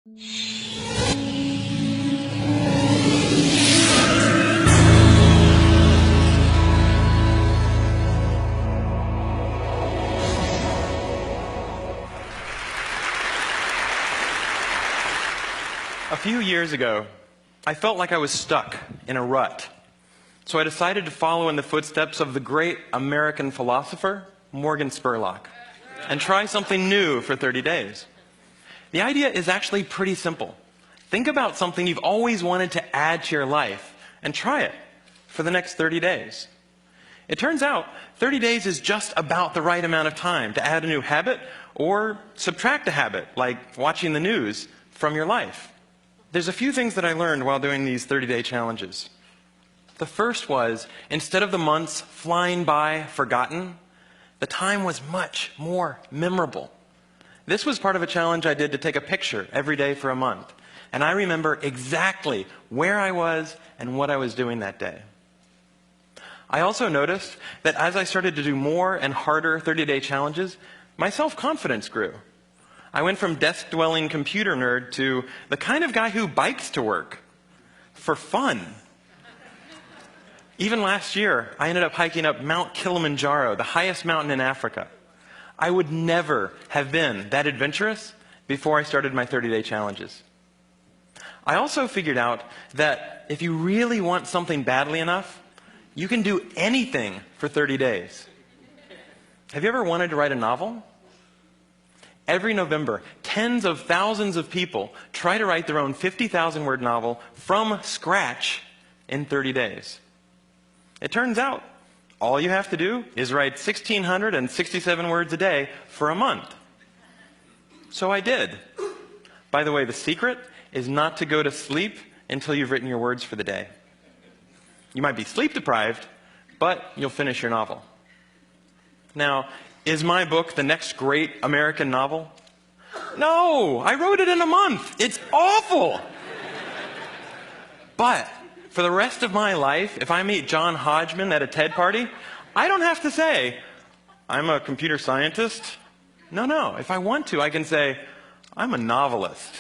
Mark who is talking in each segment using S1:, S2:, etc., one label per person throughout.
S1: A few years ago, I felt like I was stuck in a rut. So I decided to follow in the footsteps of the great American philosopher, Morgan Spurlock, and try something new for 30 days. The idea is actually pretty simple. Think about something you've always wanted to add to your life and try it for the next 30 days. It turns out 30 days is just about the right amount of time to add a new habit or subtract a habit, like watching the news, from your life. There's a few things that I learned while doing these 30-day challenges. The first was, instead of the months flying by forgotten, the time was much more memorable. This was part of a challenge I did to take a picture every day for a month. And I remember exactly where I was and what I was doing that day. I also noticed that as I started to do more and harder 30-day challenges, my self-confidence grew. I went from desk-dwelling computer nerd to the kind of guy who bikes to work for fun. Even last year, I ended up hiking up Mount Kilimanjaro, the highest mountain in Africa. I would never have been that adventurous before I started my 30-day challenges. I also figured out that if you really want something badly enough, you can do anything for 30 days. Have you ever wanted to write a novel? Every November, tens of thousands of people try to write their own 50,000-word novel from scratch in 30 days. It turns out, all you have to do is write 1,667 words a day for a month. So I did. By the way, the secret is not to go to sleep until you've written your words for the day. You might be sleep deprived, but you'll finish your novel. Now, is my book the next great American novel? No, I wrote it in a month. It's awful. But for the rest of my life, if I meet John Hodgman at a TED party, I don't have to say, I'm a computer scientist. No. If I want to, I can say, I'm a novelist.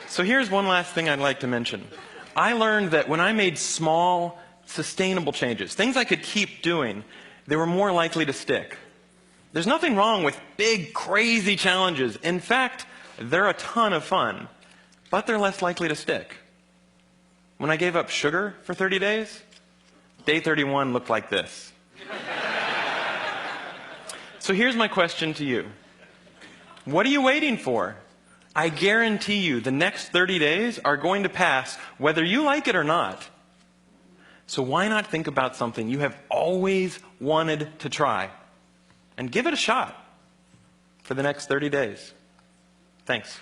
S1: So here's one last thing I'd like to mention. I learned that when I made small, sustainable changes, things I could keep doing, they were more likely to stick. There's nothing wrong with big, crazy challenges. In fact, they're a ton of fun, but they're less likely to stick. When I gave up sugar for 30 days, day 31 looked like this. So here's my question to you. What are you waiting for? I guarantee you the next 30 days are going to pass whether you like it or not. So why not think about something you have always wanted to try and give it a shot for the next 30 days? Thanks.